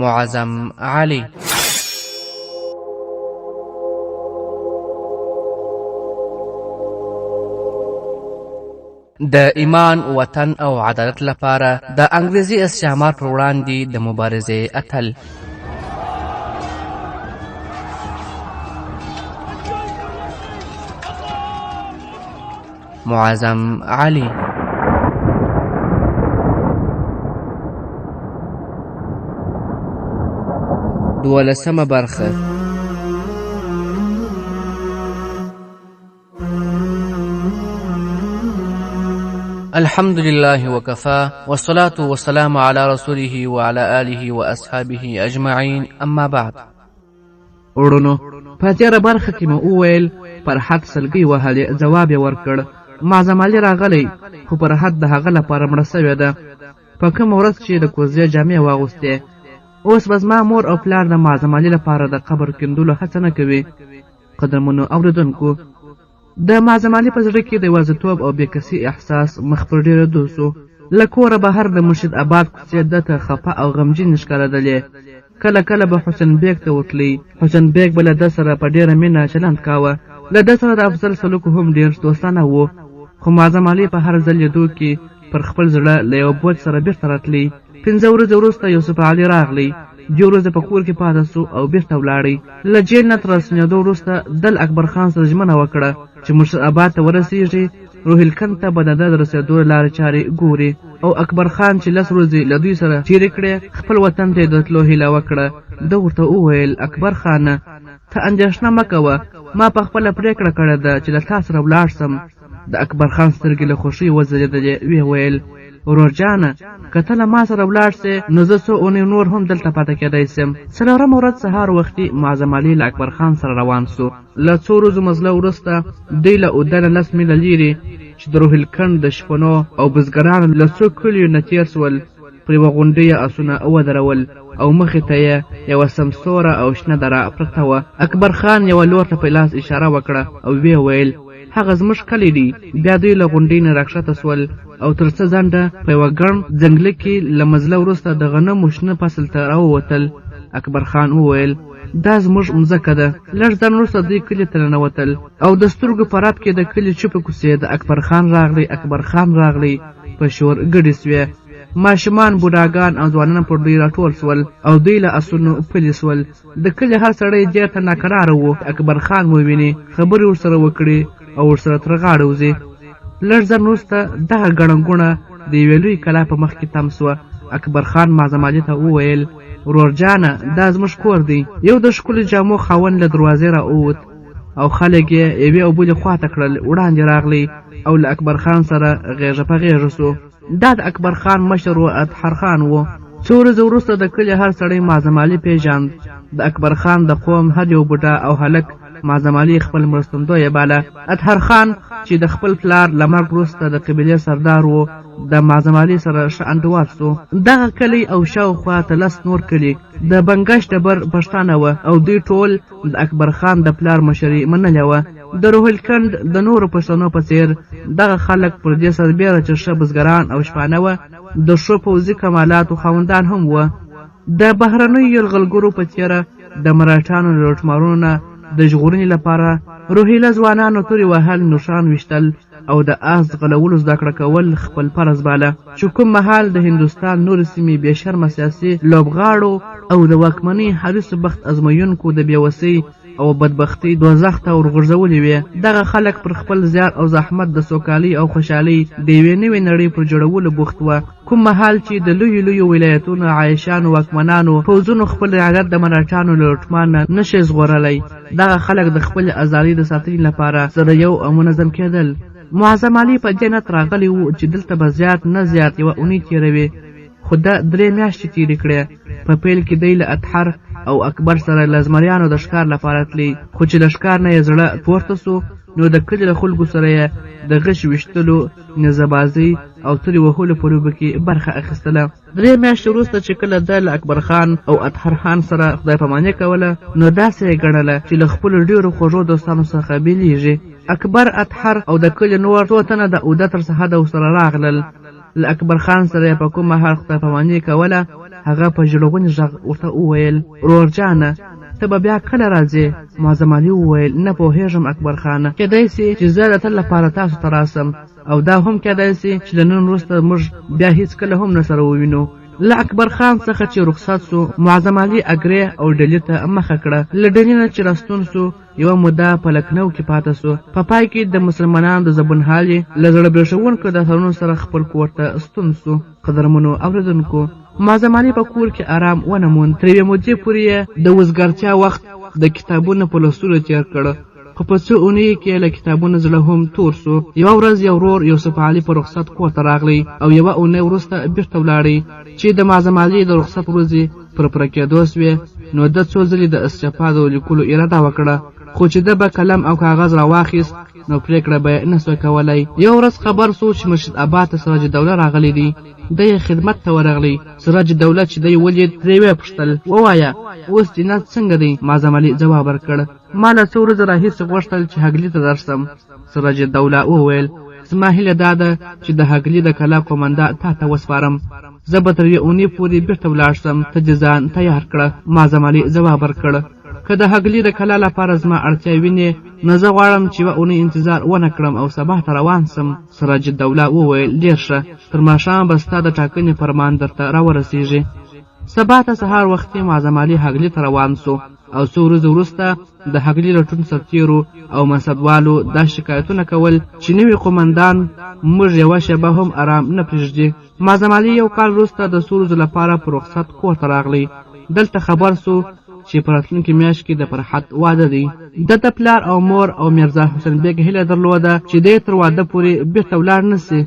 معظم علي. د ایمان، وطن او عدالت لپاره د انګریزي استعمار پر وړاندې د مبارزې اتل. معظم علي. دولسمه برخه. الحمد لله وكفى والصلاة والسلام على رسوله وعلى آله وأصحابه أجمعين، أما بعد. وروڼو، په تېره برخه کې مو وویل فرحت سلګۍ وهلې، ځواب یې ورکړ. معظم علي راغلی، خو فرحت د هغه لپاره مړه سوې ده په کومه ورځ چې د کوزدې جامې واغوستې. اوس به زما مور او پلار د معظم علي لپاره د قبر کیندلو هڅه نه کوي. قدرمنو اورېدونکو، د معظم علي په زړه کې د یوازیتوب او بېکسۍ احساس مخ پر ډېرېدو سو. له کوره بهر د مرشد آباد کوڅې ده ته خفه او غمجن ښکارېدلې. کله کله به حسین بیګ ته وتلی. حسین بیګ به له ده سره په ډېره مینه چلند کاوه. له ده سره د افضل سلوکو هم ډېر دوستانه و. خو معظم علي په هر ځل لیدو کې پر خپل زړه له یو بوج سره بېرته راتلی. 5 ورځې وروسته یوسف علي راغلی. 2 ورځې په کور کې پاته سو او بېرته ولاړی. له جیل نه تر راستنېدو وروسته دل اکبر خان سره ژمنه وکړه چې مرشد آباد ته ورسېږي، روهیلکند ته به د ده د رسېدو لارې چارې ګوري. او اکبر خان چې 10 ورځې له دوی سره تېرې کړې، خپل وطن ته یې د تلو هیله وکړه. ده ورته وویل: اکبر خانه، ته اندېښنه مه کوه، ما په خپله پرېکړه کړې ده چې له تا سره ولاړ سم. د اکبر خان سترګې له خوښۍ وځلېدلې. ویې ویل: ورور جانه، که ته له ما سره ولاړ سې نو زه څو اونۍ نور هم دلته پاته کېدی سم. 4مه ورځ سهار وختي معظم علي له اکبر خان سره روان سو. له 2 ورځو مزله وروسته دوی له اودنه 10 میله لیرې چې د روهیلکند د شپنو او بزګرانو له 2 کلیو نه تېر سول، پر یوه غونډۍ یې آسونه ودرول او مخې ته یې یوه سمسوره او شنه دره پرته وه. اکبر خان یوه لور ته په لاس اشاره وکړه او ویې ویل: هغه زموږ کلی دی. بیا دوی له غونډۍ نه راکښته سول او تر څه ځنډه په یوه ګڼ ځنګله کې له مزله وروسته د غنمو شنه فصل ته راووتل. اکبر خان وویل: دا زموږ مځکه ده. لږ ځنډ وروسته دوی کلي ته ننوتل او د سترګو په رپ کې د کلي چوپه کوڅې د اکبر خان راغلی، اکبر خان راغلی په شور ګډې سوې. ماشومان، بوډاګان او ځوانان پر دوی راټول سول او دوی له آسونو پلي سول. د کلي هر سړی دې ته ناکراره و اکبر خان وویني، خبرې ورسره وکړي او ورسره تر غاړه وځي. لږ ځنډ وروسته دغه ګڼه ګوڼه د یوې لوی کلا په مخ کې تم سوه. اکبر خان معظم علي ته وویل: ورور جانه، دا زموږ کور دی. یو د ښکلي جامو خاوند له دروازې راووت او خلک یې یوې او بلې خواته کړل. وړاندې راغلی او له اکبر خان سره غېږه په غېږه سو. دا د اکبر خان مشر و اطهر خان و. 2 ورځې وروسته د کلي هر سړی معظم علي پیژاند. د اکبر خان د قوم هر یو بوډا او هلک معظم علي خپل مرستندوی باله. اطهر خان چې د خپل پلار له مرګ وروسته د قبیلې سردار و، د معظم علي سره ښه انډوال سو. دغه کلی او شاوخوا 13 نور کلي د بنګش ډبر پښتانه وه او دوی ټول د اکبر خان د پلار مشري منلې وه. د روهیلکند د نورو پښتنو په څېر دغه خلک پر دې سربېره چې ښه بزګران او شپانه وه، د ښو پوځي کمالاتو خاوندان هم وه. د بهرنیو یرغلګرو په څېره د مراټانو له لوټمارونو نه د ژغورنې لپاره روهیله ځوانانو تورې وهل، نوشان ویشتل او د آس غلولو زده کړه کول خپل فرض باله. چې کوم مهال د هندوستان نورې سیمې بې شرمه سیاسي لوبغاړو او د واکمنۍ حریصو بخت ازمویونکو د بېوسۍ او بدبختۍ دوزخ ته ورغورځولې وې. دغه خلک پر خپل زیار او زحمت د سوکالۍ او خوشحالۍ د یوې نوې نړۍ پر جوړولو بوخت وه. کوم مهال چې د لویو ولایتونو عایشانو واکمنانو پوځونو خپل رعایت د مراټانو له لوټمان نه نشي ژغورلی، دغه خلک د خپلې ازادۍ د ساتنې لپاره سره یو او منظم کېدل. معظم علي په دې نیت راغلی و چې دلته به زیات نه زیات یوه اونۍ تېروي، خو ده 3 میاشتې تېرې کړې. په پیل کې دی له اطهر او اکبر سره له زمریانو د ښکار لپاره تلی، خو چې له ښکار نه یې زړه پورته سو نو د کلي له خلکو سره یې د غش ویشتلو، نیزهبازۍ او تورې وهلو په لوبو کې برخه اخیستله. 3 میاشتې وروسته چې کله ده له اکبر خان او اطهر خان سره خدای پاماني کوله نو داسې یې ګڼله چې له خپلو ډېرو خوږو دوستانو څخه بېلېږي. اکبر، اطهر او د کلي نور 2 تنه د اوده تر سرحده ورسره راغلل. له اکبر خان سره یې په کوم مهال خدای پاماني کوله هغه په ژړغوني غږ ورته وویل ورور جانه ته به بیا کله راځې؟ معظم علي وویل نه پوهېږم اکبر خانه، کیدای سي چې زه د تل لپاره تاسو ته راسم او دا هم کیدای سي چې له نن وروسته موږ بیا هیڅکله هم نه سره ووینو. له اکبر خان څخه چې رخصت سو معظم علي اګرې او ډهلي ته مخه کړه. له ډهلي نه چې راستون سو یوه موده په لکنو کې پاته سو. په پای کې د مسلمانانو د زبون حال یې له زړه برېښوونکو داستانونو سره خپل کور ته ستون سو. قدرمنو اورېدونکو، معظم علي په کور کې آرام ونه موند. تر یوې مودې پورې یې د وزګارتیا وخت د کتابونو په لوستلو تېر کړ، خو په څو اونیو کې له کتابونو زړه هم تور سو. یوه ورځ یو ورور یوسف علي په رخصت کور ته راغلی او یوه اونۍ وروسته بېرته ولاړی. چې د معظم علي د رخصت ورځې پر پوره کېدو سوې نو ده څو ځلې د استعفا د لیکلو اراده وکړه، خو چې ده به قلم او کاغذ راواخیست نو پرېکړه به یې نه سوی کولی. یو ورځ خبر سو چې مرشد آباد ته سراج الدوله راغلی دی. دی یې خدمت ته ورغلی. سراج الدوله چې دی ولید ترې ویې پوښتل ووایه اوس جنت څنګه دی؟ معظم علي ځواب ورکړ ما له څو ورځې راهیسې غوښتل چې هګلي ته درسم. سراج الدوله وویل زما هیله دا ده چې د هګلي د کلا قومنده تا ته وسپارم، زه به تر یوې اونۍ پورې بېرته ولاړ شم، ته دې ځان تیار کړه. معظم علي ځواب ورکړ که د هګلي د کلا لپاره زما اړتیا وینې نو زه غواړم چې یوه اونۍ انتظار ونه کړم او سبا ته روان سم. سراج الدوله وویل ډېر ښه، تر ماښامه به ستا د ټاکنې فرمان درته راورسېږي. سبا ته سهار وختي معظم علي هګلي ته روان سو او څو ورځې وروسته د هګلي لټون سرتیرو او منصبوالو دا شکایتونه کول چې نوي قومندان موږ یوه شېبه هم آرام نه پرېږدي. معظم علي یو کال وروسته د څو ورځو لپاره په رخصت کور ته راغلی. دلته خبر سو چې په راتلونکي میاشت کې د فرحت واده دی. د پلار او مور او میرزا حسین بیګ هیله درلوده چې دی تر واده پورې بېرته ولاړ نه سي،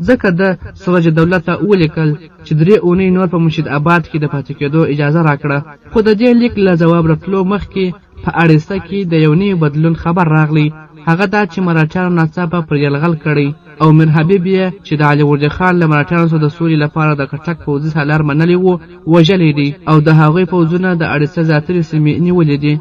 ځکه د سراج الدوله ته ولیکل چې 3 اونۍ نور په مرشد آباد کې د پاتې کېدو اجازه راکړه. خو د دې لیک له ځواب راتلو مخکې په اړیسته کې د یو نوي بدلون خبر راغلی. هغه دا چې مراټیانو ناڅاپه پر یلغل کړی او میر حبیب یې چې د علي وردي خان له مراټیانو سره د سولې لپاره د کټک پوځي سالار منلی و وژلی دی او د هغوی پوځونه د اړیسته زیاترې سیمې نیولې دي.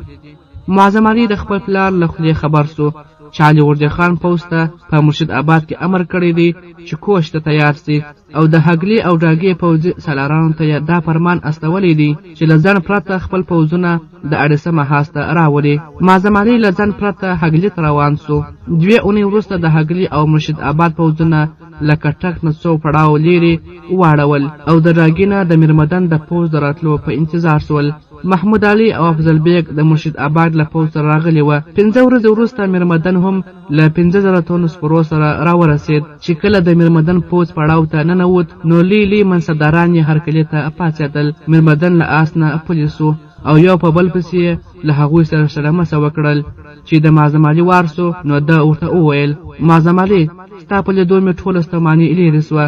معظم علي د خپل پلار له خولې خبر سو چې علي وردي خان پوځ ته په مرشد آباد کې امر کړی دی چې کوچ ته تیار سي او د هګلي او ډاګې پوځي سالارانو ته دا فرمان استولی دی چې له ځان پرته خپل پوځونه د اړیسه محاذ ته راولي. معظم علي له ځان پرته هګلي ته روان سو. 2 اونۍ وروسته د هګلي او مرشد آباد پوځونه له کټک نه څو پړاو لیرې واړول او د ډاګې نه د میرمدن د پوځ د راتلو په انتظار سول. محمود علي او افضل بیگ د مرشد آباد له پوځ سره راغلي وه. 5 ورځې وروسته میرمدن هم له 50,000 تونو سپرو سره راورسېد. چې کله د میرمدن پوځ پړاو ته ننوت نو لوی منصبداران یې هرکلي ته پاڅېدل. میرمدن له آس نه پلي سو او یو په بل پسې له هغوی سره شلمسه وکړل. چې د معظم علي وار سو نو ده ورته وویل معظم علي ستا په لیدو مې ټوله ستوماني لرې سوه،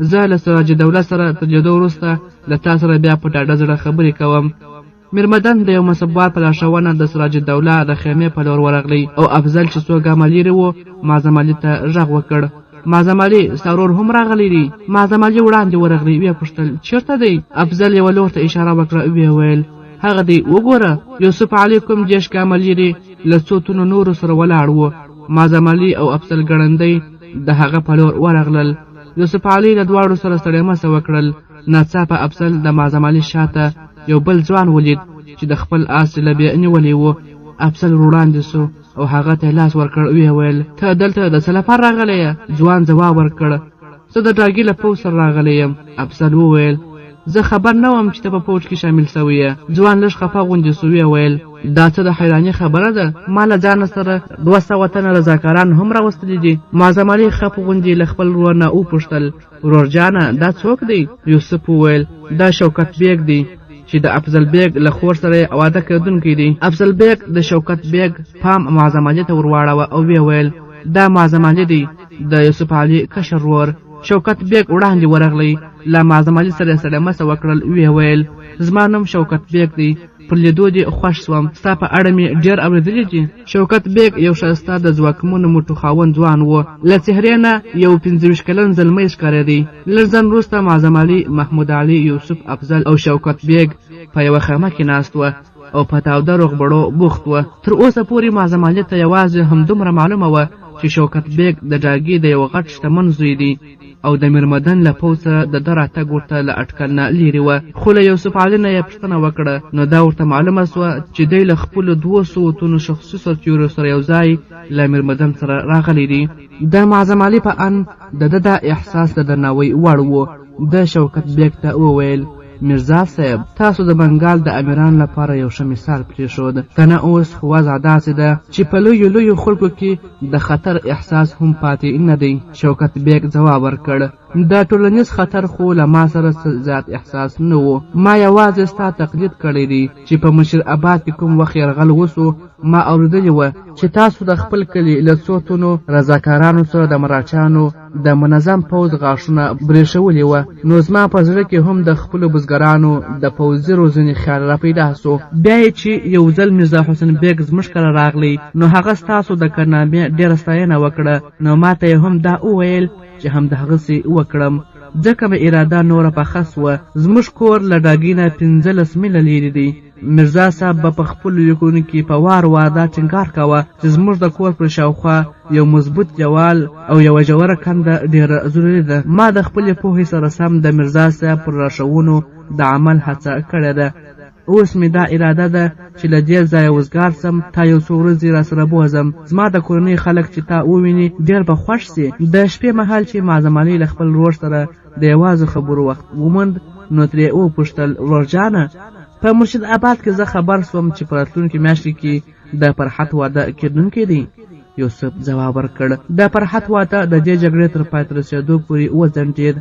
زه له سراج الدوله سره تر لیدو وروسته له تا سره بیا په ډاډه زړه خبرې کوم. میرمدن د یو منصبوال په لارښوونه د سراج الدوله د خیمې په لور ورغلی او افضل چې څو ګامه لیرې و معظم علي ته غږ وکړ معظم علي ستا ورور هم راغلی دی. معظم علي وړاندې ورغلی، ویې پوښتل چېرته دی؟ افضل یوه لور ته اشاره وکړه، ویې ویل هغه دی وګوره. یوسف علي کوم 10 ګامه لیرې له څو تنو نورو سره ولاړ و. معظم علي او افضل ګړندی د هغه په لور ورغلل. یوسف علي له دواړو سره ستړیمسه وکړل. ناڅاپه افضل د معظم علي شاته یو بل ځوان ولید چې د خپل آس لبې نیولی و. افضل وړاندې سو او هغه ته لاس ورکړ، ویې ویل ته دلته د څه لپاره راغلی یې؟ ځوان ځواب ورکړ زه د ډاګي له پوځ سره راغلی یم. افضل وویل زه خبر نه وم چې ته په پوځ کې شامل سوی یې. ځوان لږ خفه غوندې سو، ویې ویل دا څه د حیرانۍ خبره ده؟ ما له ځانه سره 200 تنه رضاکاران هم راوستلي دي. معظم علي خپ غوندې له خپل ورور نه وپوښتل ورور جانه دا څوک دی؟ یوسف وویل دا شوکت بیګ دی چې د افضل بیگ له خور سره واده کېدونکی دی. افضل بیگ د شوکت بیگ پام معظم علي ته ورواړوه او ویې ویل دا معظم علي دی د یوسف علي کشر ورور. شوکت بیگ وړاندې ورغلی، له معظم علي سره سلامسه وکړل، ویې ویل زما نوم شوکت بیگ دی، پر لیدو دې خوښ سوم، ستا په اړه مې ډېر اورېدلي دي. شوکت بیگ یو ښایسته د ځواکمنو موټو خاوند ځوان و. له څهرې نه یو 25 کلن زلمی ښکارېدی. لږ ځنډ وروسته معظم علي، محمود علي، یوسف، افضل او شوکت بیگ په یوه خیمه کې ناست وه او په تاوده روغبړو بوخت وه. تر اوسه پورې معظم علي ته یوازې همدومره معلومه وه چې شوکت بیګ د ډاګي د یو غټ شتمن زوی دی او د میرمدن له پوځ سره د ده راتګ ورته له اټکل نه لیرې وه. خو له یوسف علي نه یې پوښتنه وکړه نو دا ورته معلومه سوه چې دی له خپلو 200 تنو شخصي سرتیرو سره یو ځای له میرمدن سره راغلی دی. د معظم علي په ان د ده دا احساس د درناوۍ وړ و. د شوکت بیګ ته وویل میرزا صاحب تاسو د بنګال د امیرانو لپاره یو ښه مثال پرېښود که نه اوس خو وضع داسې ده چې په لویو خلکو کې د خطر احساس هم پاتې نه دی. شوکت بیګ ځواب ورکړ د ټولنیز خطر خو له ما سره زیات احساس نه و. ما یوازې ستا تقلید کړی دی چې په مشر آباد کې کوم وخت یرغل وسو ما اورېدلې وه چې تاسو د خپل کلي له څو تنو رضاکارانو سره د مراچانو د منظم پوځ غاښونه برېښولې وه. نو زما په زړه کې هم د خپلو بزګرانو د پوځي روزنې خیال را پیدا سو. بیا یې چې یو ځل میرزا حسین بیګ زموږ کره راغلی نو هغه ستاسو د کارنامې ډېره ستاینه وکړه نو ما ته یې هم دا وویل چې همدغسې وکړم ځکه مې اراده نوره پخه سوه. زموږ کور له ډاګي نه 15 میله لیرې دی. میرزا صاحب به په خپلو لیکونو کې په وار دا ټینګار کوه چې زموږ د کور پر شاوخوا یو مضبوط دیوال او یوه ژوره کنده ډېره ضروري ده. ما د خپلې پوهې سره سم د میرزا صاحب پر راښوونو د عمل هڅه کړې ده. اوس مې دا اراده ده چې له دې ځایه وزګار سم تا یو څو ورځې را سره بوځم. زما د کورنۍ خلک چې تا وویني ډېر به خوښ سي. د شپې مهال چې معظم علي له خپل ورور سره د یوازې خبرو وخت وموند نو ترې وپوښتل ورورجانه په مرشد آباد کې زه خبر سوم چې په راتلونکي میاشتې کې د فرحت واده کېدونکی دی. یوسف ځواب ورکړ د فرحت واده د دې جګړې تر پای ته رسېدو پورې وځنډېد.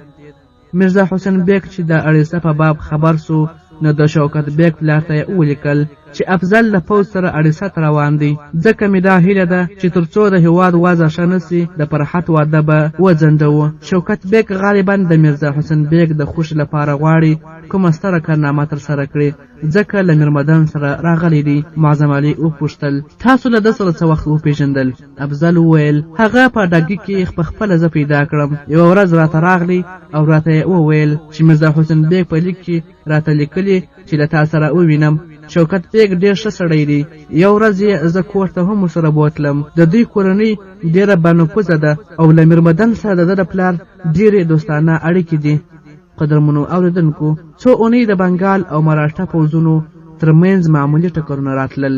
میرزا حسین بیګ چې د اړیسه په باب خبر سو نو د شوکت بیګ پلار ته یې ولیکل چې افضل له پوځ سره اړیسه ته روان دی ځکه مې دا هیله ده چې تر څو د هېواد وضع ښه نه سي د فرحت واده به وځنډوو. شوکت بیګ غالبا د میرزا حسین بیګ د خوښې لپاره غواړي کومه ستره کارنامه ترسره کړي ځکه له میرمدن سره راغلی دی. معظم علي وپوښتل تاسو له ده سره څه وخت وپېژندل؟ افضل وویل هغه په ډاګي کې په خپله زه پیدا کړم. یوه ورځ راته راغلی او راته یې وویل چې میرزا حسین بیګ په لیک کې راته لیکلي چې له تا سره ووینم. شوکت بیګ ډېر ښه سړی دی. یو ورځ یې زه کور ته هم ورسره بوتلم. د دوی کورنۍ ډېره بانفوذه ده او له میرمدن سره د ده د پلار ډېرې دوستانه اړیکې دي. قدرمنو اورېدونکو څو اونۍ د بنګال او مراټا پوځونو ترمنځ معمولي ټکرونه راتلل.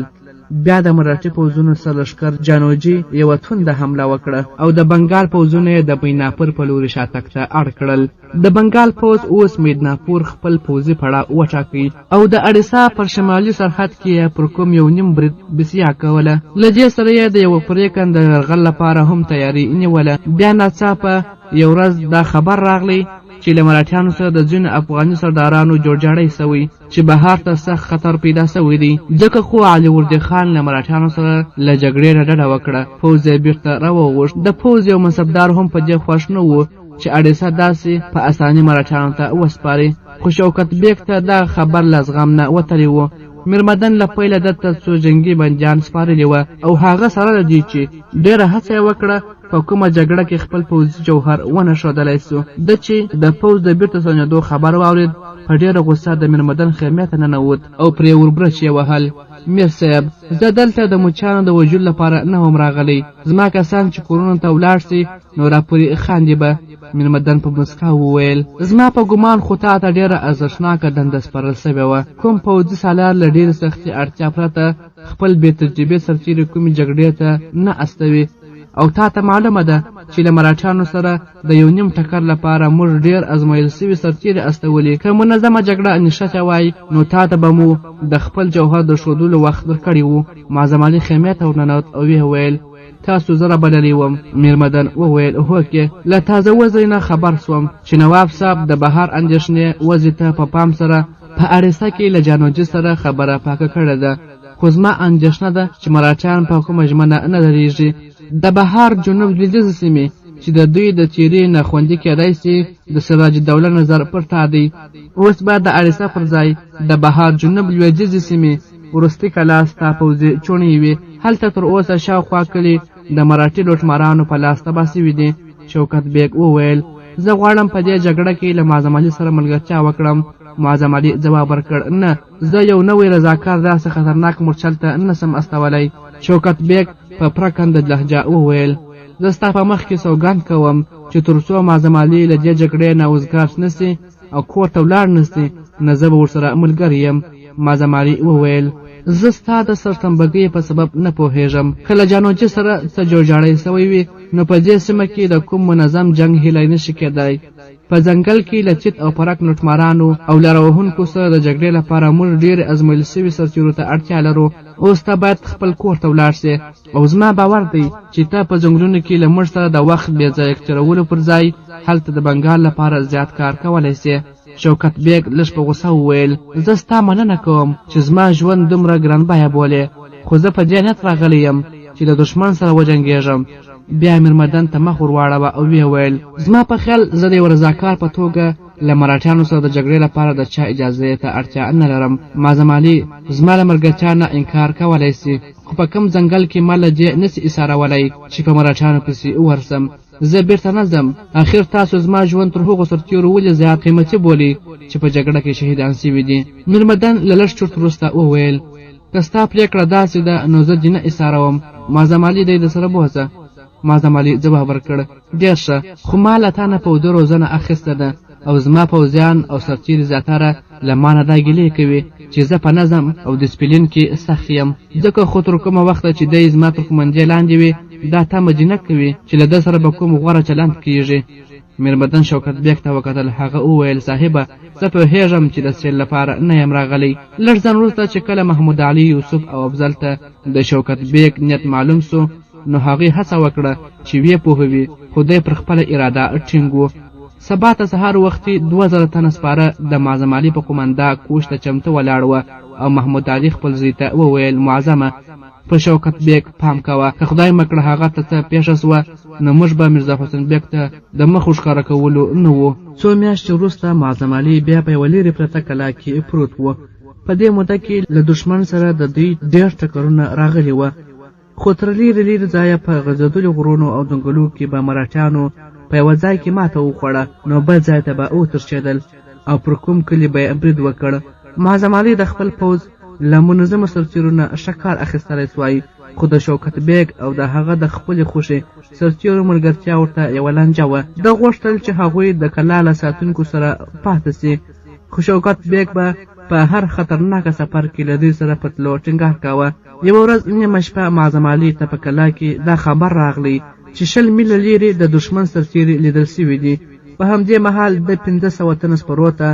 بیا د مراټي پوځونو سره لښکر جانوجي یوه تونده حمله وکړه او د بنګال پوځونه یې د میناپور په لوري شاتګ ته اړ کړل. د بنګال پوځ اوس میدناپور خپل پوځي پړاو وټاکئ او د اړیسا پر شمالي سرحد کې یې پر کوم یو نیم برید بسیا کوله. له دې سره یې د یوه پرېکنده یرغل لپاره هم تیاري نیوله. بیا ناڅاپه یو ورځ دا خبر راغلی چې له مراټیانو سره د ځینو افغاني سردارانو جوړجاړی سوی چې بهار ته سخت خطر پیدا سوی دی. ځکه خو علي وردي خان له مراټیانو سره له جګړې نه ډډه وکړه. پوځ یې بیرته راوغوښت. د پوځ یو منصبدار هم په دې خوښ نه و چې اړیسه داسې په اساني مراټیانو ته وسپاري. خو شوکت بیګ ته دا خبر له زغم نه وتلی و. میرمدن له پیله دته څو جنګي بندیان سپارلي وه او هغه سره له دې چې ډېره هڅه یې وکړه په کومه جګړه کې خپل پوځي جوهر ونه ښودلی سو. ده چې د پوځ د بیرته ستنېدو خبر واورېد په ډېره غوسه د میرمدن خیمې ته ننوت او پرې وربرچ یې وهل. میر صاحب زه دلته د مچانو د وژلو لپاره نه وم راغلی. زما کسان چې کورونو ته ولاړ سي نو راپورې خاندي به. میرمدن په مسکا وویل زما په ګمان خو تا ته ډېره ارزښتناکه دنده سپارل سوې وه. کوم پوځي سالار له ډېرې سختې اړتیا پرته خپل بې تجربې سرتېري کومې جګړې ته نه استوي او تا ته معلومه ده چې له مراټیانو سره د یو نیم ټکر لپاره موږ ډېر ازمایل سوي سرتېري استولي. که منظمه جګړه نښته وای نو تا ته به مو د خپل جوهر د ښودلو وخت درکړی و. معظم علي خیمې ته ورننوت او ویې ویل تاسو زه بللی وم. میرمدن وویل هوکې له تازه وضعې نه خبر سوم چې نواب صاحب د بهار اندېښنې وضعې ته په پام سره په اړیسه کې له جانوجي سره خبره پاکه کړې ده. خو زما اندېښنه ده چې مراټیان په کومه ژمنه نه درېږي. د بهار جنوب لویدیځې سیمې چې د دوی د تیرې نه خوندي کېدای سي د سراج الدوله نظر پر تا دی. اوس به د اړیسه پر ځای د بهار جنوب لویدیځې سیمې وروستي کلا ستا پوځي چوڼې وي. هلته تر اوسه شاوخوا کلي د مراټي لوټمارانو په لاس تباه سوي دي. شوکت بیګ وویل زه غواړم په دې جګړه کې له معظم علي سره ملګرتیا وکړم. معظم علي ځواب ورکړ نه زه یو نوی رضاکار داسې خطرناک مورچل ته نه سم استولی. شوکت بیګ په پرکنده لهجه وویل زه ستا په مخ کې سوګند کوم چې تر څو معظم علي له دې جګړې نه وزګار نسي او کور ته ولاړ نسي نه زه به ورسره ملګری یم. معظم علي وویل زه ستا د سرتنبګۍ په سبب نه پوهېږم. کله جانوجي سره څه جوړجاړی سوی وي نو په دې سیمه کې د کوم منظم جنګ هیلی نشي کېدی. په ځنګل کې له چیت او پرک لوټمارانو او لاره وهونکو سره د جګړې لپاره موږ ډېرې ازمویل سوي سرتیرو ته اړتیا لرو. اوس ته باید خپل کور ته ولاړ سې او زما باور دی چې ته په ځنګلونو کې له موږ سره د وخت بې ځایه تېرولو پر ځای هلته د بنګال لپاره زیات کار کولی سې. شوکت بیګ لږ په غوسه وویل زه ستا مننه کوم چې زما ژوند دومره ګران بیه بولې، خو زه په دې نیت راغلی یم چې له دښمن سره وجنګېږم. بیا میرمدن ته مخ ور واړوه او ویې ویل زما په خیال زه د یو رضاکار په توګه له مراتیانو سره د جګړې لپاره د چا اجازې ته اړتیا نه لرم. معظم علي زما له ملګرتیا نه انکار کولی سي، خو په کوم ځنګل کې ما له دې نسي ایسارولی چې په مراتیانو پسې وورسم. زه بیرته نه ځم. اخر تاسو زما ژوند تر هغو سرتیرو ولې زیات قیمتي بولي چې په جګړه کې شهیدان سوي دي؟ میرمدن له لږ چورت وروسته وویل که ستا پرېکړه داسې ده نو زه دې نه ایساروم. معظم علي دی درسره بوځه. معظم علي ځواب ورکړ ډېر ښه، خو ما له تا نه پوده روزنه اخیسته ده او زما پوځیان او سرتیري زیاتره له ما نه دا ګیلې کوي چې زه په نظم او ډسپلین کې سخت یم، ځکه خو تر کومه وخته چې دی زما تر قومندې لاندې وي دا تمه جنه کوي چې له ده سره به کوم غوره چلند کیږي. میرمدن شوکت بیګ ته وکتل. هغه وویل صاحبه زه پوهېږم چې د سیل لپاره نه یم راغلی. لږ ځان وروسته چې کله محمود علي یوسف او افضل ته د شوکت بیګ نیت معلوم سو نو هغې هڅه وکړه چې ویې پوهوي، خو دی پر خپله اراده ټینګ و. سبا ته سهار وختي 2000 تنه سپاره د معظم علي په قومنده کوچ ته چمته ولاړ وه او محمود علي خپل زوی ته وویل معظمه په شوکت بیګ پام کوه، که خدای مکړه هغه ته څه پیښه سوه نو موږ به میرزا حسین بیګ ته د مخ ښکاره کولو نه وو. څو میاشتې وروسته معظم علي بیا په یوه لیرې پرته کلا کې پروت و. په دې موده کې له دښمن سره د دوی ډېر ټکرونه راغلي وه، خو تر لیرې لیرې ځایه په غځېدلو غرونو او ځنګلو کې به مراتیانو په یوه ځای کې ماته وخوړه نو بل ځای ته به وترچېدل او پر کوم کلي به یې برید وکړ. معظم علي د خپل پوځ له منظمو سرتیرو نه ښه کار اخیستلی سوای، خو د شوکت بیګ او د هغه د خپلې خوښې سرتیرو ملګرتیا ورته یوه لانجه وه. ده غوښتل چې هغوی د کلا له ساتونکو سره پاتې سي، خو شوکت بیګ به په هر خطرناکه سفر کې له دوی سره په تلو ټینګار کاوه. یوه ورځ نیمه شپه معظم علي ته په کلا کې دا خبر راغلی چې 20 میله لیرې د دښمن سرتیري لیدل سوي دي. په همدې مهال د 500 تنه سپرو ته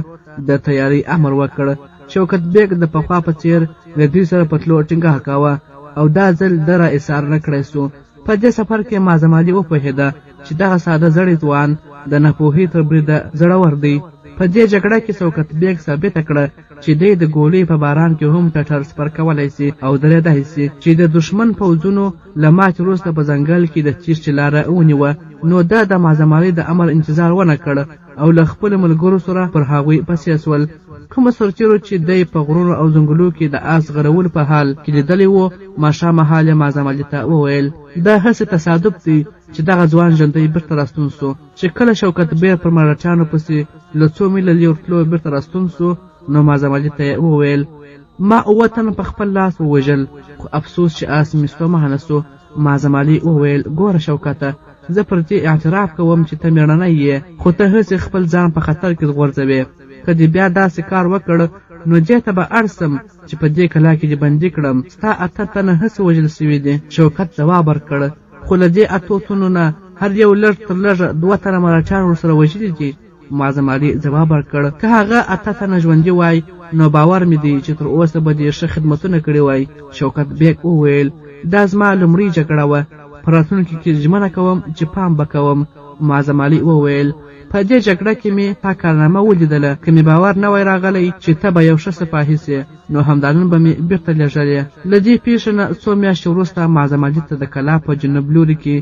د تیاري امر وکړ. شوکت بیګ د پخوا په څېر د دوی سره په تلو ټینګار کاوه او دا ځل ده را ایسار نه کړی سو. په دې سفر کې معظم علي وپوهېده چې دغه ساده زړی ځوان د ناپوهۍ تر بریده زړور دی. په دې جګړه کې شوکت بیګ ثابته کړه چې دی د ګولۍ په باران کې هم ټټر سپر کولی سي او درېدی سي. چې د دښمن پوځونو له ماتې وروسته په ځنګل کې د تیښتې لاره ونیوه نو ده د معظم علي د امر انتظار ونه کړ او له خپلو ملګرو سره پر هغوی پسې سول. کومه سرتیرو چې دی په غرونو او ځنګلو کې د آس غرولو په حال کې لیدلی و ماښامهال یې معظم علي ته وویل دا هسې تصادف دی چې دغه ځوان ژوندی بیرته راستون سو. چې کله شوکت بیګ پر مراتیانو پسې له 2 میله لیر تلو بیرته راستون سو نو معظم علي ته یې وویل ما 7 تنه په خپل لاس ووژل، خو افسوس چې آس مې ستومانه سو. معظم علي وویل ګوره شوکته زه پر دې اعتراف کوم چې ته مېړنی یې، خو ته هسې خپل ځان په خطر کې غورځوې. که دې بیا داسې کار وکړ نو دې ته به اړ سم چې په دې کلا کې دې بندي کړم. ستا 8 تنه هسې وژل سوي دي. شوکت ځواب ورکړ خو له دې 8 تنو نه هر یو لږ تر لږه 2 تنه مراتیان ورسره وژلي دي. معظم علي ځواب ورکړ که هغه 8 تنه ژوندي وای نو باور مې دی چې تر اوسه به دې ښه خدمتونه کړي وای. شوکت بیګ وویل دا زما لومړۍ جګړه وه، په راتلونکي کې ژمنه کوم چې پام به کوم. معظم علي وویل په دې جګړه کې مې تا کارنامه ولیدله، که مې باور نه وای راغلی چې ته به یو ښه سپاهي سې نو همدا نن به مې بیرته لېږلې. له دې پیښې نه 2 میاشتې وروسته معظم علي ته د کلا په جنوب لوري کې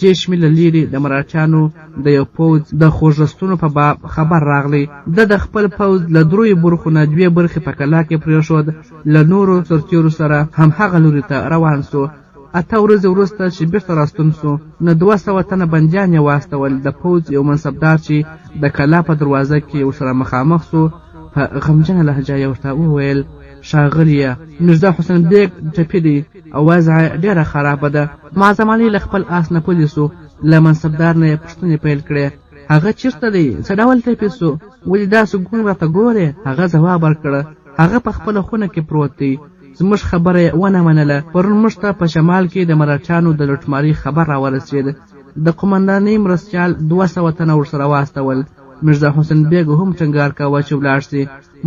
10 میله لیرې د مراتیانو د یو پوځ د خوږرستونو په باب خبر راغلی. ده د خپل پوځ له 3 برخو نه 2 برخې په کلا کې پرېښود، له نورو سرتیرو سره همهغه لوري ته روان سو. 8 ورځې وروسته چې بیرته راستون سو نو 200 تنه بندیان یې واستول. د پوځ یو منصبدار چې د کلا په دروازه کې ورسره مخامخ سو په غمجنه لهجه یې ورته وویل ښاغلیه میرزا حسین بیګ ټپي دی او وضع ډېره خرابه ده. معظم علي له خپل آس نه پلی سو له منصبدار نه یې پوښتنې پیل کړې. هغه چېرته دی؟ څه ډول تپېسو؟ ولې داسې ګونګ راته ګورې؟ هغه ځواب ورکړ هغه په خپله خونه کې پروت دی. زموږ خبره یې ونه منله. پرون موږ ته په شمال کې د مرهټیانو د لوټمارۍ خبر راورسېد. د قمندانۍ مرستیال 200 تنه ورسره واستول. میرزا حسین بیګ هم ټینګار کاوه چې ولاړ سي.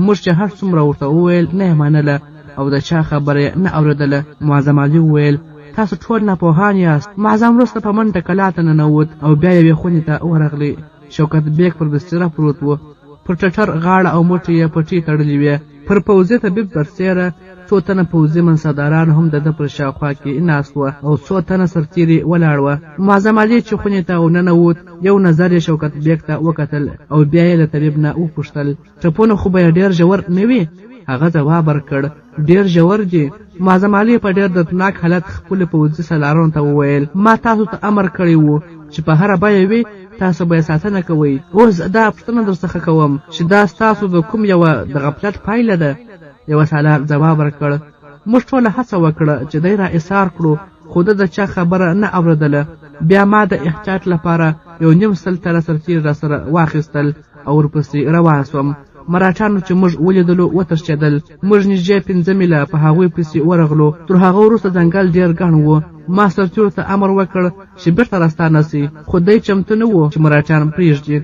موږ چې هر څومره ورته وویل نه یې منله او د چا خبره یې نه اورېدله. معظم علي وویل تاسو ټول ناپوهان یاست. معظم وروسته په منډه کلا ته ننوت او بیا یوې خونې ته ورغلی. شوکت بیګ پر بستره پروت و. پر ټټر غاړه او موټې یې پټې تړلې وې. پر پوځي طبیب برسېره څو تنه پوځي منصبداران هم د ده پر شاوخوا کې ناست وه او څو تنه سرتېري ولاړ وه. معظم علي چې خونې ته ورننوت یو نظر یې شوکت بیګ ته وکتل او بیا یې له طبیب نه وپوښتل ټپونه خو به یې ډېر ژور نه وي؟ هغه ځواب ورکړ ډېر ژور دي. معظم علي په ډېر دردناک حالت خپلو پوځي سالارانو ته وویل ما تاسو ته امر کړی و چې په هره بیه وي تاسو به یې ساتنه کوئ. اوس دا پوښتنه درڅخه کوم چې دا ستاسو د کوم یوه د غفلت پایله ده؟ یوه سالار ځواب ورکړ موږ ټوله هڅه وکړه چې دی را ایثار کړو خو ده د چا خبره نه اورېدله. بیا ما د احتیاط لپاره 1.5 تنه سرتېري راسره واخیستل او ورپسې روان سوم. مرهټیانو چې موږ ولیدلو وتښتېدل. موږ نږدې 5 میله په هغوی پسې ورغلو. تر هغه وروسته ځنګل ډېر ګڼ و. ما سرتېرو ته امر وکړ چې بېرته راستانه سي خو دی چمتو نه و چې مرهټیان پرېږدي.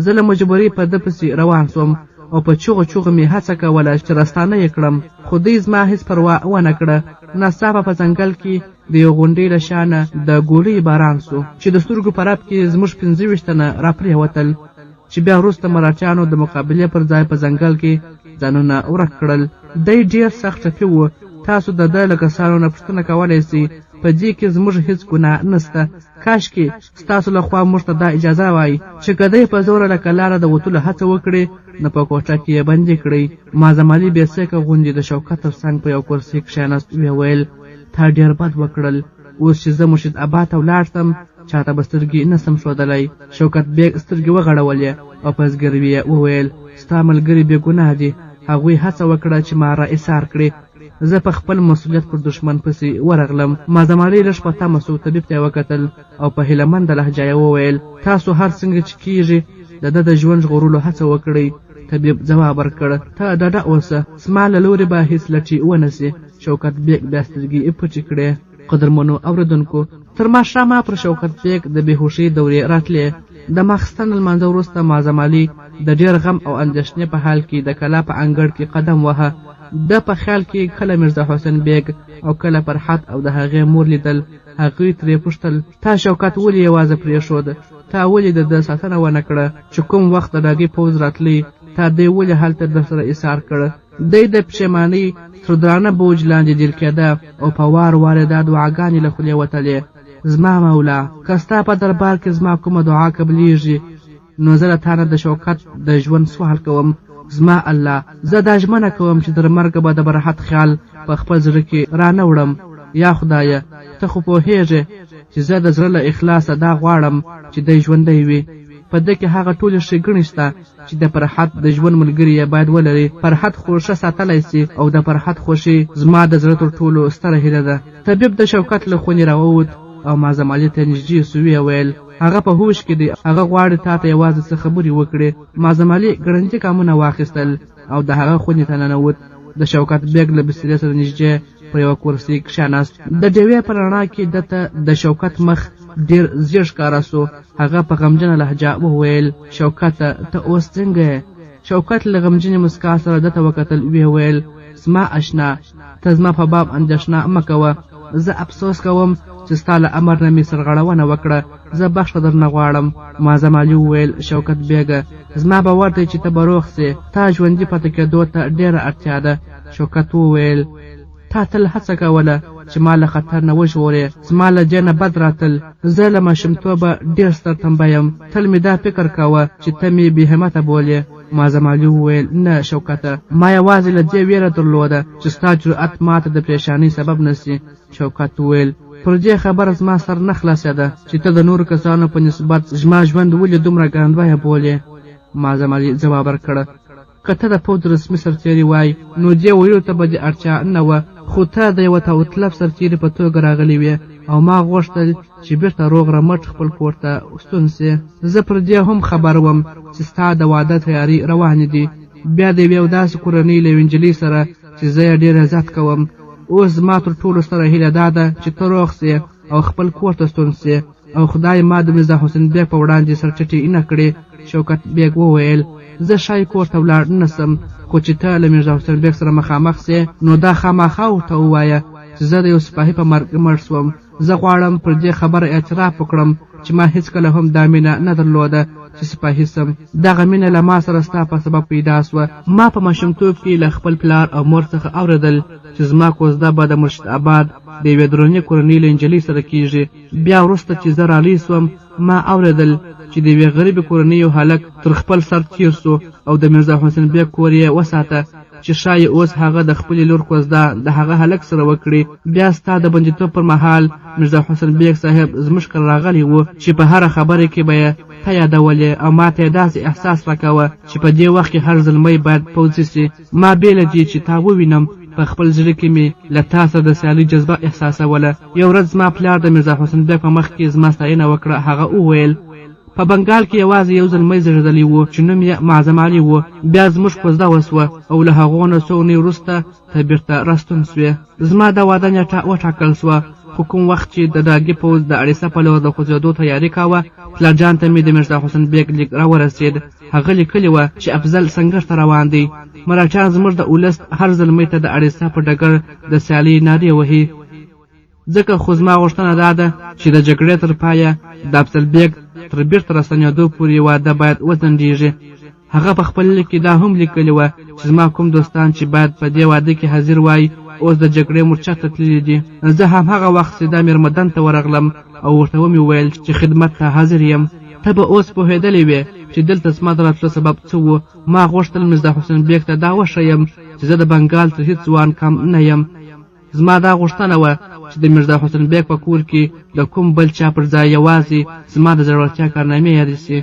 زه له مجبورۍ په ده پسې روان سوم او په چغو چغو مې هڅه کوله چې راستانه یې کړم خو دوی زما هېڅ پروا ونه کړه. ناڅاپه په ځنګل کې د یو غونډۍ له شانه د ګولۍ باران سو چې د سترګو په رپ کې زموږ 25 تنه راپرېوتل چې بیا وروسته مرهټیانو د مقابلې پر ځای په ځنګل کې ځانونه ورک کړل. دی ډېر سخت ټپي و. تاسو د ده له کسانو نه پوښتنه کولی سئ په دې کې زموږ هېڅ ګناه نسته. کاشکې ستاسو له خوا موږ ته دا اجازه وای چې که دی په زوره له کلاره د وتلو هڅه وکړي نو په کوټه کې یې بندي کړئ. معظم علي بې سیکه غوندې د شوکت تر څنګ په یو کرسۍ کښېناست. ویې ویل تا ډېر بد وکړل. اوس چې زه مرشد ابا ته ولاړ سم چاته به سترګې نه سم ښودلی. شوکت بیګ سترګې وغړولې او په زګیروي یې وویل ستا ملګري بې ګناه دي. هغوی هڅه وکړه چې ما را ایثار کړي. زه په خپل مسؤلیت پر دښمن پسې ورغلم. معظم علي لږ په تمه سو. طبیب ته یې وکتل او په هیلهمنده لهجه یې وویل تاسو هر څنګه چې کیږي د ده د ژوند ژغورلو هڅه وکړئ. طبیب ځواب ورکړ ته ډډه اوسه زما له لورې به هېڅ لټي ونه سي. شوکت بیګ بیا سترګې پټې کړې. قدرمنو اورېدونکو تر ماښامه پر شوکت بیګ د بېهوشۍ دورې راتلې. د ماخستن لمانځه وروسته معظم علي د ډېر غم او اندېښنې په حال کې د کلا په انګړ کې قدم وهه. ده په خیال کې کله میرزا حسین بیګ او کله فرحت او د هغې مور لیدل. هغوی ترې پوښتل تا شوکت ولې یوازې پرېښود؟ تا ولې د ده ساتنه ونه کړه؟ چې کوم وخت د ډاګي پوځ راتلی تا دی ولې هلته درسره ایثار کړ؟ دی د پښیمانۍ تر درانه بوج لاندې دیر کېده او په وار وار یې دا دعاګانې له خولې وتلې زما مولا که ستا په دربار کې زما کومه دعا قبلیږي نو زه له تا نه د شوکت د ژوند سوال کوم. زما الله زه دا ژمنه کوم چې تر مرګه به د برحت خیال په خپل زړه کې را نه وړم. یا خدایه ته خو پوهېږې چې زه د زړه له اخلاصه دا غواړم چې دی ژوندی وي. په ده کې هغه ټولې ښېګڼې شته چې د فرحت د ژوند ملګري یې باید ولري. فرحت خو ښه ساتلی سي او د فرحت خوښي زما د زړه تر ټولو ستره هیله ده. طبیب د شوکت له خونې راووت او معظم علي ته نږدې سو. ویې ویل هغه په هوش کې دی. هغه غواړي تا ته یوازې څه خبرې وکړي. معظم علي ګړندي ګامونه واخیستل او د هغه خونې ته ننوت. د شوکت بیګ له بسترې سره نږدې پر یوه کرسۍ کښېناست. د ډېوې په رڼا کې ده ته د شوکت مخ ډېر زیږ ښکاره سو. هغه په غمجنه لهجه وویل شوکته ته اوس څنګه یې؟ شوکت له غمجنې مسکا سره ده ته وکتل. ویې ویل زما اشنا ته زما په باب اندېښنه مه کوه. زه افسوس کوم چې ستا له امر نه مې سرغړونه وکړه. زه بخښه درنه غواړم. معظم علي وویل شوکت بیګه زما باور دی چې ته به روغ سې. تا ژوندي پاتې کېدو ته ډېره اړتیا ده. شوکت وویل تا تل هڅه کوله چې ما له خطر نه وژغورې. زما له دې نه بد راتل. زه له ماشومتوبه ډېر ستر تنبه یم. تل مې دا فکر کوه چې ته مې بې همته بولې. معظم علي وویل نه شوکته ما یوازې له دې ویره درلوده چې ستا جرأت ماته د پریشانۍ سبب نه سي. شوکت وویل پر دې خبره زما سر نه خلاصېده چې ته د نورو کسانو په نسبت زما ژوند ولې دومره ګرانبیه بولې. معظم علي ځواب ورکړ که ته د پوځ رسمي سرتېري وای نو دې ویلو ته به دې اړتیا نه وه. خو ته د یوه توطلب سرتېري په توګه راغلی وې او ما غوښتل چې بیرته روغ رمټ خپل کور ته ستون سي. زه پر دې هم خبر وم چې ستا د واده تیاري روانې دي. بیا د یوې داسې کورنۍ له یوې نجلۍ سره چې زه یې ډېر عزت کوم. اوس زما تر ټولو ستره هیله دا ده چې ته روغ سې او خپل کور ته ستون سې او خدای ما د میرزا حسین بیګ په وړاندې سرچټي نه کړې. شوکت بیګ وویل زه شای کور ته ولاړ نه سم، خو چې ته له میرزا حسین بیګ سره مخامخ سې نو دا خامخا ورته ووایه چې زه د یو سپاهي په مرګ مړ سوم. زه غواړم پر دې خبره اعتراف وکړم چې ما هیڅکله هم دا مینه نه درلوده چې سپاهي سم. دغه مینه له ما سره ستا په سبب پیدا سوه. ما په ماشومتوب کې له خپل پلار او مور څخه اورېدل چې زما کوزده به د مرشد آباد د یوې درونې کورنۍ له نجلۍ سره کېږي. بیا وروسته چې زه رالوی سوم ما اورېدل چې د یوې غریبې کورنۍ یو هلک تر خپل سر تیر سو او د میرزا حسین بیګ کور یې وساته چې ښایي اوس هغه د خپلې لور کوزده د هغه هلک سره وکړي. بیا ستا د بندیتوب پر مهال میرزا حسین بیګ صاحب زموږ کره راغلی و چې په هره خبره کې به یې ته یادولې او ما ته یې داسې احساس راکوه چې په دې وخت کې هر زلمی باید پوځي سي. ما بې له دې چې تا ووینم په خپل زړه کې مې له تا سره د سیالۍ جذبه احساسوله. یو ورځ زما پلار د میرزا حسین بیګ په مخ کې زما ستاینه وکړه. هغه وویل په بنګال کې یوازې یو زلمی زېږېدلی و چې نوم یې معظم علي و. بیا زموږ کوزده وسوه او له هغو نه څو اونۍ وروسته ته بیرته راستون سوې. زما د واده نیټه وټاکل سوه، خو کوم وخت چې د ډاګي پوځ د اړیسه په لور د خوځېدو تیاري کاوه پلارجان ته مې د میرزا حسین بیګ لیک راورسېد. هغه لیکلي وه چې افضل سنګر ته روان دی. مراټیان زموږ د اولس هر زلمی ته د اړیسه په ډګر د سیالۍ نارې وهي. ځکه خو زما غوښتنه دا ده چې د جګړې تر پایه د افضل بیګ تر بیرته راستنېدو پورې واده باید وځنډېږي. هغه په خپل لیک کې دا هم لیکلي وه چې زما کوم دوستان چې باید په دې واده کې حاضر وای اوس د جګړې مورچه ته تللي دي. زه هم هغه وخت سیده میرمدن ته ورغلم او ورته ومې وویل چې خدمت ته حاضر یم. ته به اوس پوهېدلی وې چې دلته زما د راتلو سبب څه و. ما غوښتل میرزا حسین بیګ ته دا وښیم چې زه د بنګال تر هېڅ ځوان کم نه یم. زما دا غوښتنه وه چې د میرزا حسین بیګ په کور کې د کوم بل چا پر ځای یوازې زما د زړورتیا کارنامې یادې سي.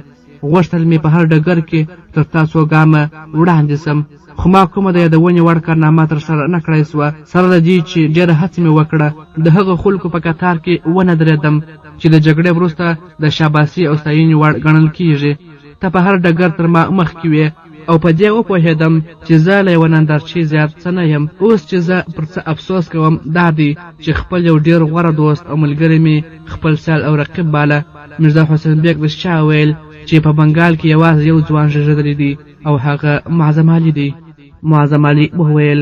غوښتل مې په هر ډګر کې تر تاسو ګامه وړاندې سم، خو ما کومه د یادونې وړ کارنامه ترسره نه کړی سوه. سره له دې چې ډېره هڅه مې وکړه د هغه خلکو په کتار کې ونه درېدم چې د جګړې وروسته د شاباسي او ستاینې وړ ګڼل کېږي. ته په هر ډګر تر ما مخکې وې او په دې وپوهېدم چې زه له یوه نندارچي زیات څه نه یم. اوس چې زه پر څه افسوس کوم دا دی چې خپل یو ډېر غوره دوست او ملګری مې خپل سیال او رقیب باله. میرزا حسین بیګ رښتیا ویل چې په بنګال کې یوازې یو ځوان زېږېدلی دی او هغه معظم علي دی. معظم علي وویل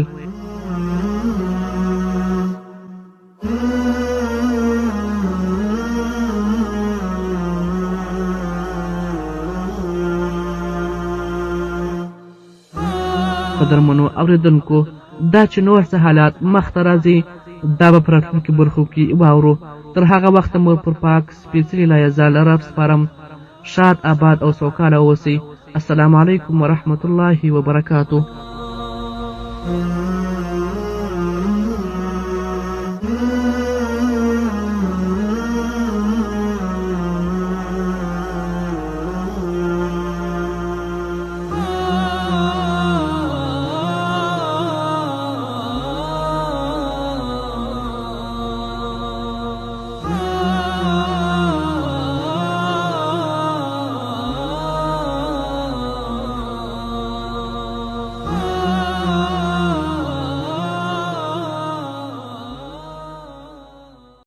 قدرمنو اوریدونکو دا چې نور څه حالات مخته راځي دا به په راتلونکو برخو کې واورو. تر هغه وخته مو پر پاک سپېڅلي لایزال رب سپارم. شاد آباد او سوکاله اوسئ. السلام علیکم ورحمة الله وبرکاته.